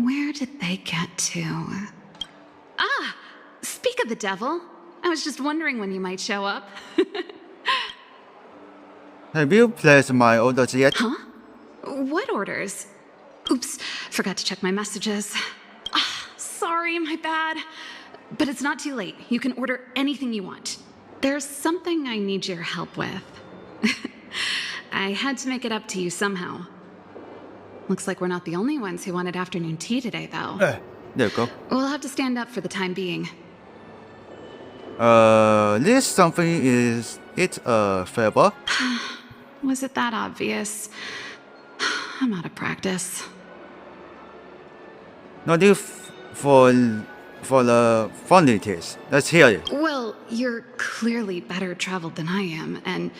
Where did they get to? Ah! Speak of the devil. I was just wondering when you might show up. Have you placed my orders yet? Huh? What orders? Oops, forgot to check my messages. Ah, sorry, my bad. But it's not too late. You can order anything you want. There's something I need your help with. I had to make it up to you somehow. Looks like we're not the only ones who wanted afternoon tea today, though. There you go. We'll have to stand up for the time being. This something is it a favor? Was it that obvious? I'm out of practice. Not if for the formalities. Let's hear it. Well, you're clearly better traveled than I am, and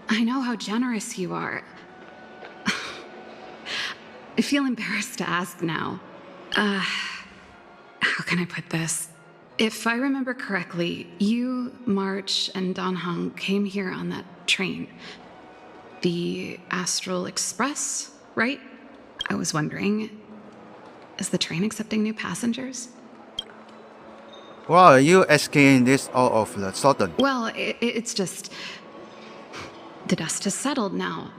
I know how generous you are. I feel embarrassed to ask now. How can I put this? If I remember correctly, you, March, and Don Hung came here on that train. The Astral Express, right? I was wondering, is the train accepting new passengers? Why are you asking this all of the sudden? Well, it's just... the dust has settled now.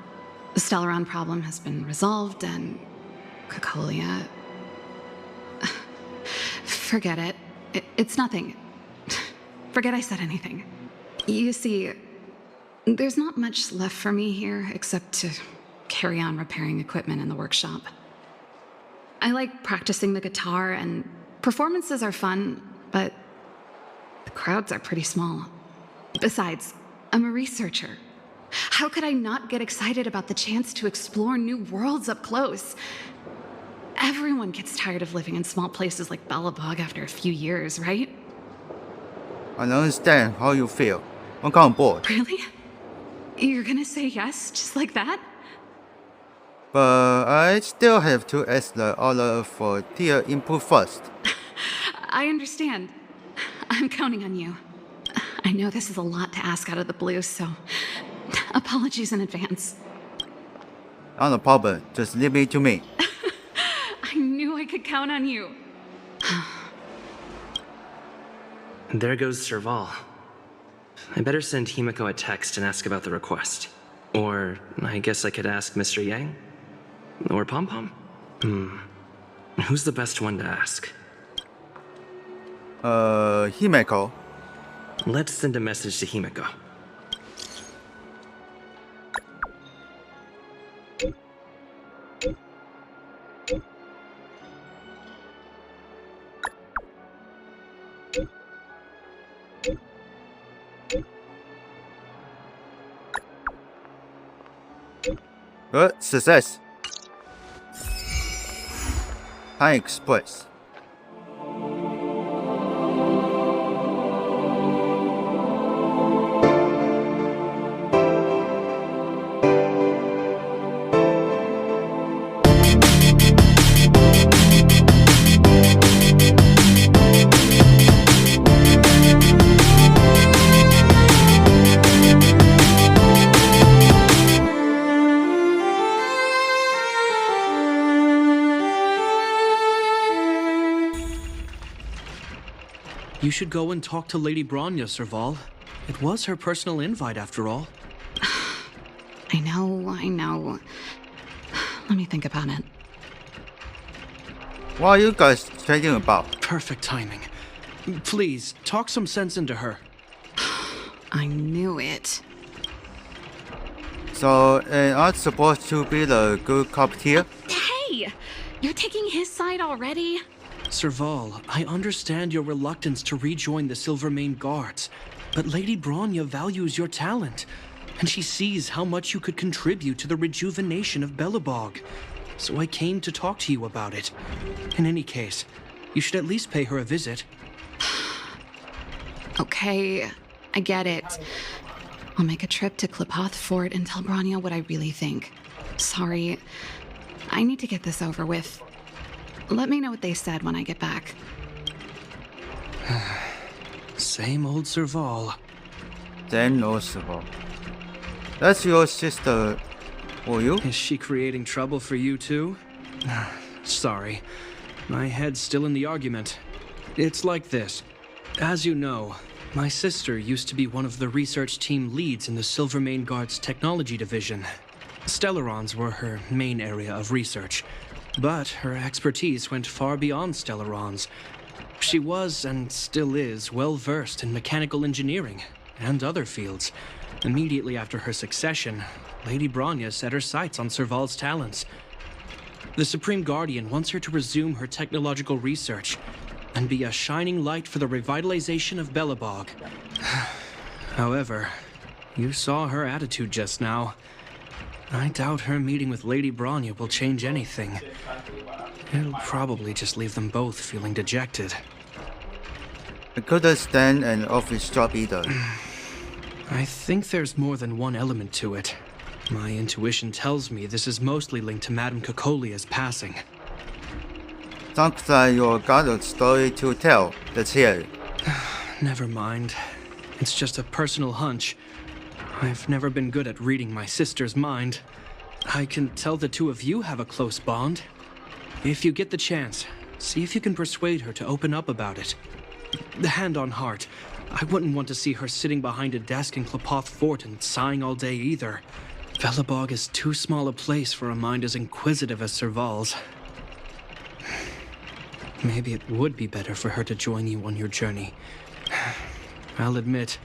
The Stellaron problem has been resolved, and Cocolia... Forget it. It's nothing. Forget I said anything. You see, there's not much left for me here except to carry on repairing equipment in the workshop. I like practicing the guitar, and performances are fun, but the crowds are pretty small. Besides, I'm a researcher. How could I not get excited about the chance to explore new worlds up close? Everyone gets tired of living in small places like Belobog after a few years, right? I don't understand how you feel. I'm kind of bored. Really? You're gonna say yes, just like that? But I still have to ask the other for their input first. I understand. I'm counting on you. I know this is a lot to ask out of the blue, so apologies in advance. Not a problem. Just leave it to me. I knew I could count on you. There goes Serval. I better send Himiko a text and ask about the request. Or I guess I could ask Mr. Yang? Or Pom Pom? Who's the best one to ask? Himeko. Let's send a message to Himiko. Good success. Time Express. You should go and talk to Lady Bronya, Serval. It was her personal invite, after all. I know. Let me think about it. What are you guys trading about? Perfect timing. Please, talk some sense into her. I knew it. So, am I supposed to be the good cop here? Hey! You're taking his side already? Serval, I understand your reluctance to rejoin the Silvermane Guards, but Lady Bronya values your talent, and she sees how much you could contribute to the rejuvenation of Belobog. So I came to talk to you about it. In any case, you should at least pay her a visit. Okay, I get it. I'll make a trip to Klipoth Fort and tell Bronya what I really think. Sorry, I need to get this over with. Let me know what they said when I get back. Same old Serval. Then no Serval. That's your sister, or you? Is she creating trouble for you too? Sorry. My head's still in the argument. It's like this. As you know, my sister used to be one of the research team leads in the Silvermane Guard's technology division. Stellarons were her main area of research, but her expertise went far beyond Stellarons. She was, and still is, well versed in mechanical engineering and other fields. Immediately after her succession, Lady Bronya set her sights on Serval's talents. The Supreme Guardian wants her to resume her technological research and be a shining light for the revitalization of Belobog. However, you saw her attitude just now. I doubt her meeting with Lady Bronya will change anything. It'll probably just leave them both feeling dejected. I couldn't stand an office job either. I think there's more than one element to it. My intuition tells me this is mostly linked to Madame Cocolia's passing. Sounds like you got a story to tell. Let's hear it. Never mind. It's just a personal hunch. I've never been good at reading my sister's mind. I can tell the two of you have a close bond. If you get the chance, see if you can persuade her to open up about it. Hand on heart, I wouldn't want to see her sitting behind a desk in Klapoth Fort and sighing all day either. Belobog is too small a place for a mind as inquisitive as Serval's. Maybe it would be better for her to join you on your journey. I'll admit,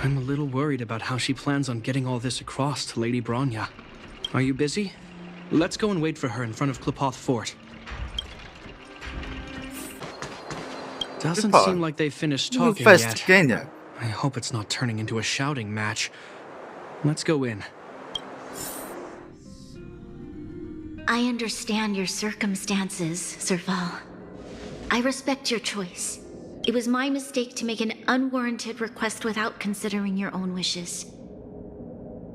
I'm a little worried about how she plans on getting all this across to Lady Bronya. Are you busy? Let's go and wait for her in front of Klapoth Fort. Doesn't seem like they finished talking yet. Terengineer. I hope it's not turning into a shouting match. Let's go in. I understand your circumstances, Serval. I respect your choice. It was my mistake to make an unwarranted request without considering your own wishes.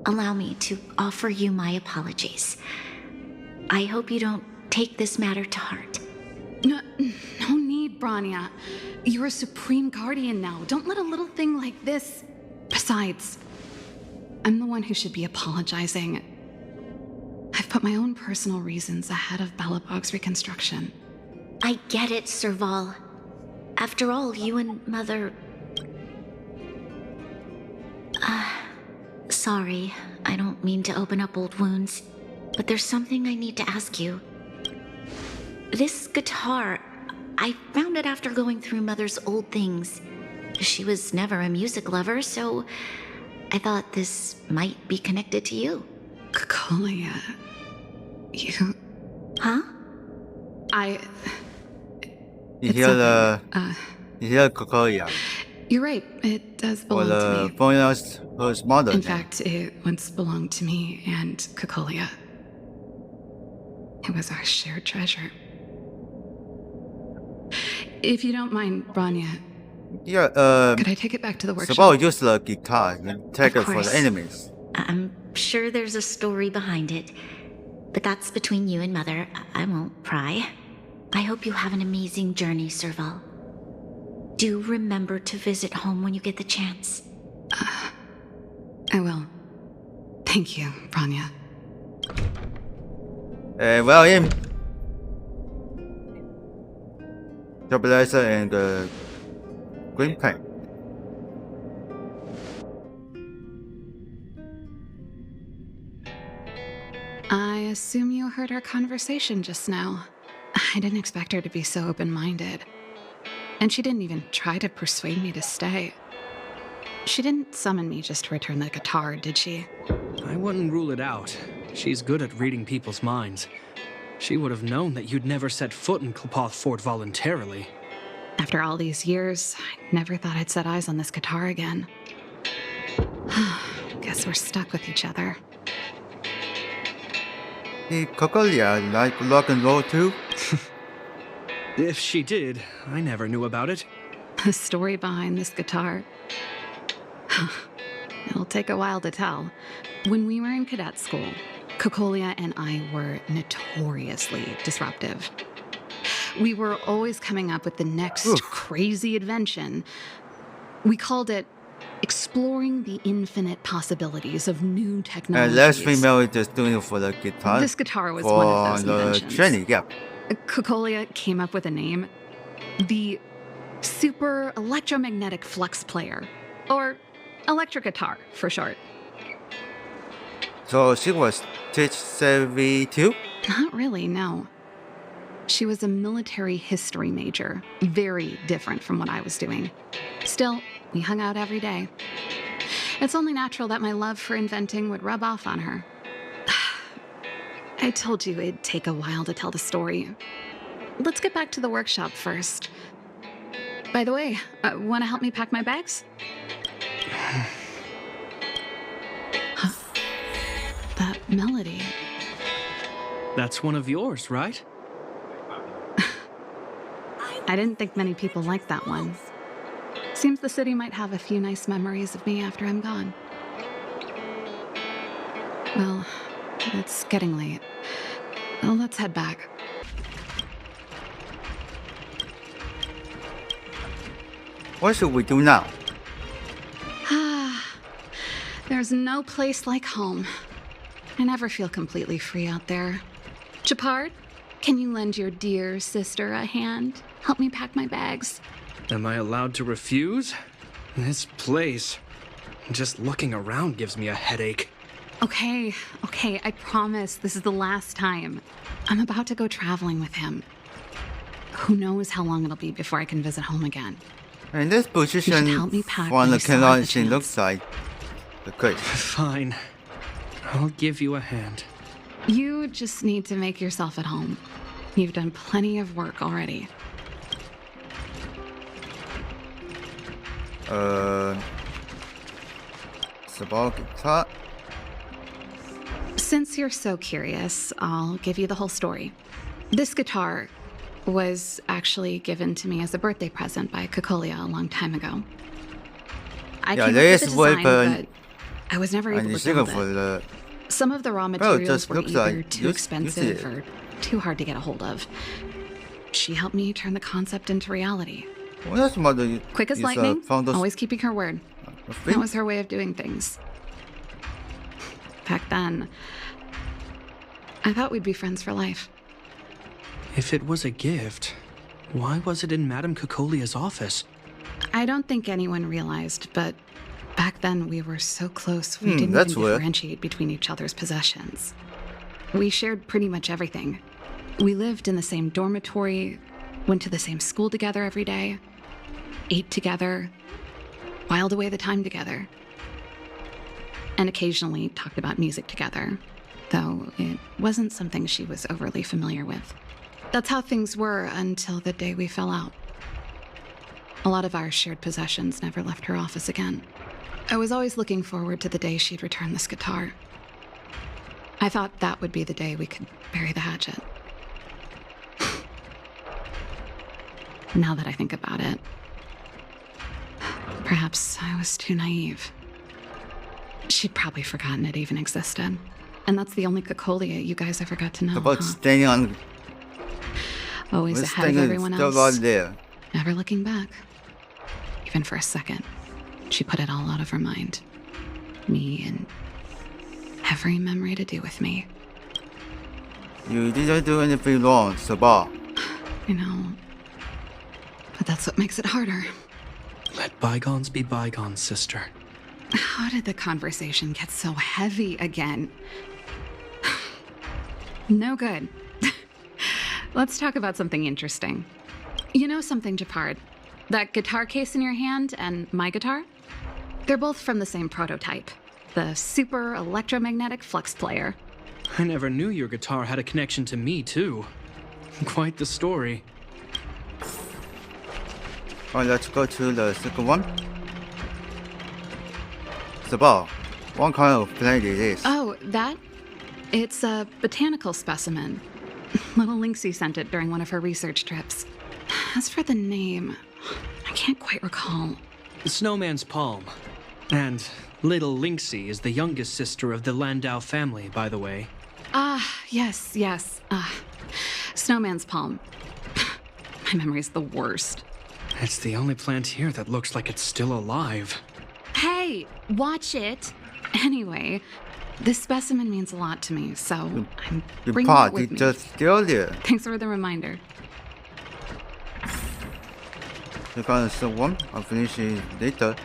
Allow me to offer you my apologies. I hope you don't take this matter to heart. No need, Bronya. You're a Supreme Guardian now. Don't let a little thing like this... Besides, I'm the one who should be apologizing. I've put my own personal reasons ahead of Belobog's reconstruction. I get it, Serval. After all, you and Mother... Sorry, I don't mean to open up old wounds, but there's something I need to ask you. This guitar, I found it after going through Mother's old things. She was never a music lover, so I thought this might be connected to you. Cocolia... You... Huh? You hear Cocolia. You're right. It does Or belong to me. Bronya's mother. In fact, it once belonged to me and Cocolia. It was our shared treasure. If you don't mind, Bronya, Yeah, could I take it back to the workshop? Serval used the guitar and take Of it for course. the enemies. I'm sure there's a story behind it, but that's between you and Mother. I won't pry. I hope you have an amazing journey, Serval. Do remember to visit home when you get the chance. I will. Thank you, Bronya. Well, in stabilizer and green paint. I assume you heard our conversation just now. I didn't expect her to be so open-minded. And she didn't even try to persuade me to stay. She didn't summon me just to return the guitar, did she? I wouldn't rule it out. She's good at reading people's minds. She would have known that you'd never set foot in Klapoth Fort voluntarily. After all these years, I never thought I'd set eyes on this guitar again. Guess we're stuck with each other. Did Cocolia like rock and roll too? If she did, I never knew about it. The story behind this guitar. It'll take a while to tell. When we were in cadet school, Cocolia and I were notoriously disruptive. We were always coming up with the next crazy invention. We called it exploring the infinite possibilities of new And technologies. last female is just doing it for the guitar. This guitar was for one of those the inventions. training, yeah. Kokolia came up with a name, the Super Electromagnetic Flux Player, or electric guitar for short. So she was tech savvy too? Not really, no. She was a military history major, very different from what I was doing. Still, we hung out every day. It's only natural that my love for inventing would rub off on her. I told you it'd take a while to tell the story. Let's get back to the workshop first. By the way, want to help me pack my bags? Huh. That melody. That's one of yours, right? I didn't think many people liked that one. Seems the city might have a few nice memories of me after I'm gone. Well, it's getting late. Well, let's head back. What should we do now? There's no place like home. I never feel completely free out there. Chapard, can you lend your dear sister a hand? Help me pack my bags. Am I allowed to refuse? This place, just looking around gives me a headache. Okay, I promise this is the last time. I'm about to go traveling with him. Who knows how long it'll be before I can visit home again. In this position, help me pack from when the you still have the Canon, she chance. looks like the great. Fine. I'll give you a hand. You just need to make yourself at home. You've done plenty of work already. Serval guitar. Since you're so curious, I'll give you the whole story. This guitar was actually given to me as a birthday present by Kokolia a long time ago. I Yeah, came there up with is the design, weapon. but I was never able And to it's build for it. the Some of the raw materials just were looks either like too you see expensive it. or too hard to get a hold of. She helped me turn the concept into reality. What else mother you Quick as is, lightning, found us always keeping her word. a That thing? was her way of doing things. Back then, I thought we'd be friends for life. If it was a gift, why was it in Madame Kokolia's office? I don't think anyone realized, but back then we were so close we didn't that's even weird. differentiate between each other's possessions. We shared pretty much everything. We lived in the same dormitory, went to the same school together every day, ate together, whiled away the time together, and occasionally talked about music together, though it wasn't something she was overly familiar with. That's how things were until the day we fell out. A lot of our shared possessions never left her office again. I was always looking forward to the day she'd return this guitar. I thought that would be the day we could bury the hatchet. Now that I think about it, perhaps I was too naive. She'd probably forgotten it even existed. And that's the only Kokolia you guys ever got to know, About huh? standing on Always this ahead of thing is everyone still else. right there. Never looking back. Even for a second. She put it all out of her mind. Me and every memory to do with me. You didn't do anything wrong, Serval. You know. But that's what makes it harder. Let bygones be bygones, sister. How did the conversation get so heavy again? No good. Let's talk about something interesting. You know something, Japard? That guitar case in your hand and my guitar? They're both from the same prototype. The Super Electromagnetic Flux Player. I never knew your guitar had a connection to me, too. Quite the story. Alright, let's go to the second one. Serval, what kind of plant it is? Oh, that? It's a botanical specimen. Little Lynxie sent it during one of her research trips. As for the name, I can't quite recall. The Snowman's Palm. And little Lynxie is the youngest sister of the Landau family, by the way. Yes. Snowman's palm. My memory's the worst. It's the only plant here that looks like it's still alive. Hey, watch it. Anyway, this specimen means a lot to me, so I'm You bringing it part, you with me. just killed it. Thanks for the reminder. You're gonna show one. I'll finish it later.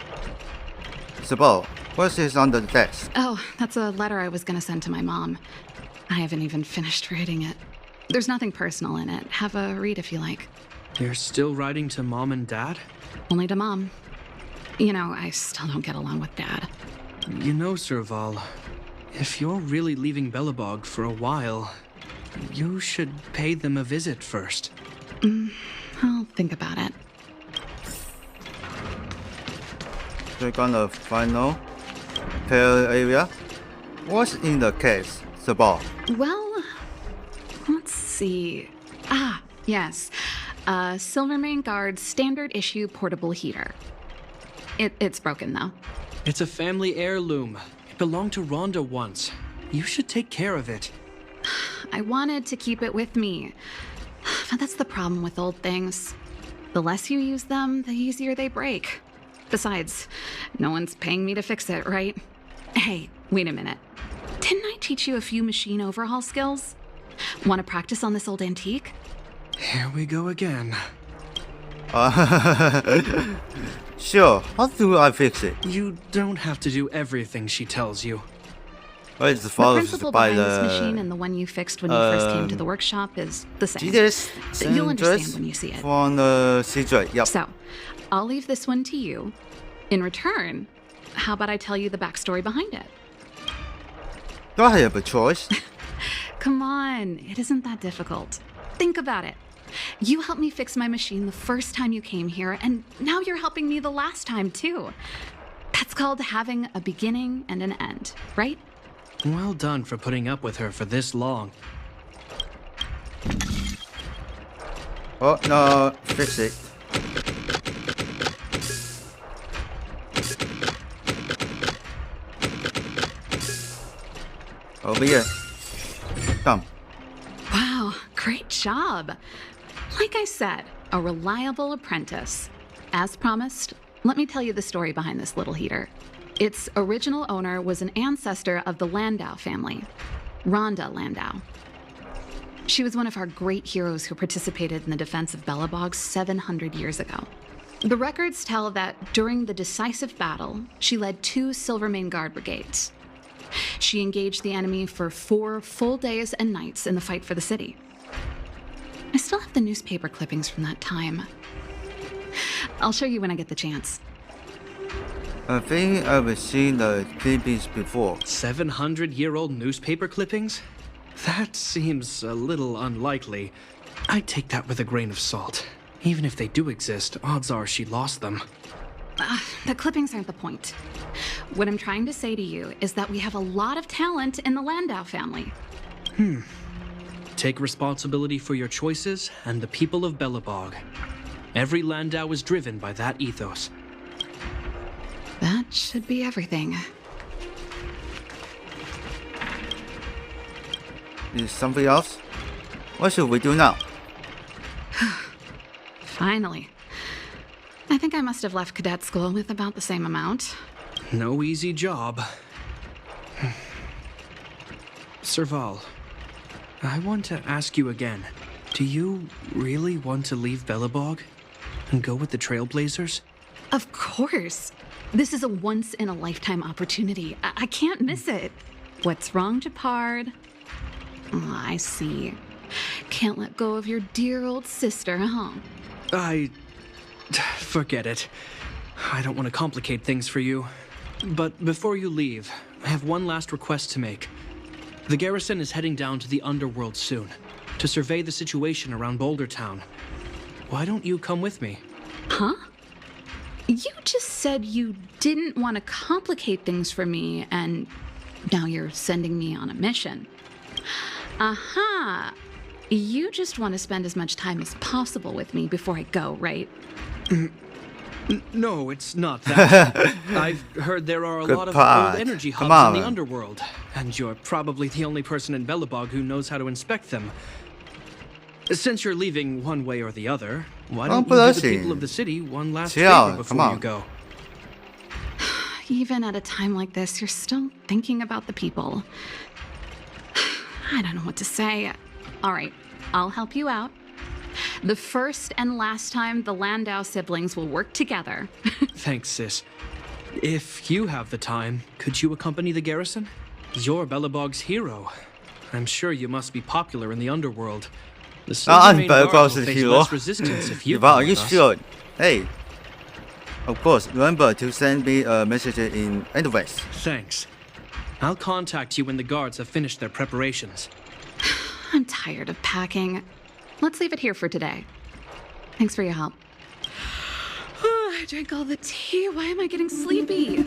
Serval, what's this under the desk? Oh, that's a letter I was gonna send to my mom. I haven't even finished writing it. There's nothing personal in it. Have a read if you like. You're still writing to Mom and Dad? Only to Mom. You know, I still don't get along with Dad. You know, Serval, if you're really leaving Belobog for a while, you should pay them a visit first. I'll think about it. We're gonna final repair area. What's in the case, Serval? Well, let's see. Ah, yes. Silvermane Guard's standard issue portable heater. It's broken, though. It's a family heirloom. It belonged to Rhonda once. You should take care of it. I wanted to keep it with me. But that's the problem with old things. The less you use them, the easier they break. Besides, no one's paying me to fix it, right? Hey, wait a minute. Didn't I teach you a few machine overhaul skills? Want to practice on this old antique? Here we go again. Sure, how do I fix it? You don't have to do everything she tells you. Well, it's The followed principle by behind this machine the and the one you fixed when you first came to the workshop is the same. GDS You'll understand when you see it. from the CJ. Yep. So, I'll leave this one to you. In return, how about I tell you the backstory behind it? Do I have a choice? Come on, it isn't that difficult. Think about it. You helped me fix my machine the first time you came here, and now you're helping me the last time, too. That's called having a beginning and an end, right? Well done for putting up with her for this long. Oh no, fix it. Over here. Come. Wow, great job. Like I said, a reliable apprentice. As promised, let me tell you the story behind this little heater. Its original owner was an ancestor of the Landau family, Rhonda Landau. She was one of our great heroes who participated in the defense of Belobog 700 years ago. The records tell that during the decisive battle, she led 2 Silvermane Guard brigades. She engaged the enemy for 4 full days and nights in the fight for the city. I still have the newspaper clippings from that time. I'll show you when I get the chance. I think I've seen the clippings before. 700-year-old newspaper clippings? That seems a little unlikely. I'd take that with a grain of salt. Even if they do exist, odds are she lost them. The clippings aren't the point. What I'm trying to say to you is that we have a lot of talent in the Landau family. Take responsibility for your choices and the people of Belobog. Every Landau is driven by that ethos. That should be everything. Is something else? What should we do now? Finally. I think I must have left cadet school with about the same amount. No easy job. Serval, I want to ask you again. Do you really want to leave Belobog and go with the Trailblazers? Of course. This is a once-in-a-lifetime opportunity. I can't miss it. What's wrong, Japard? Oh, I see. Can't let go of your dear old sister, huh? Forget it. I don't want to complicate things for you. But before you leave, I have one last request to make. The garrison is heading down to the underworld soon to survey the situation around Boulder Town. Why don't you come with me? Huh? You just said you didn't want to complicate things for me, and now you're sending me on a mission. Aha! You just want to spend as much time as possible with me before I go, right? No, it's not that. I've heard there are a Good lot of part. old energy Come hubs in on. the underworld, and you're probably the only person in Belobog who knows how to inspect them. Since you're leaving one way or the other, why don't you give the Blessing. people of the city one last Chill, favor come before on. you go? Even at a time like this, you're still thinking about the people. I don't know what to say. All right, I'll help you out. The first and last time the Landau siblings will work together. Thanks, sis. If you have the time, could you accompany the garrison? You're Belobog's hero. I'm sure you must be popular in the underworld. The Silvermane Guards will face less resistance if you Are come you with us. sure? Hey. Of course, remember to send me a message in advance. Thanks. I'll contact you when the guards have finished their preparations. I'm tired of packing. Let's leave it here for today. Thanks for your help. I drank all the tea. Why am I getting sleepy?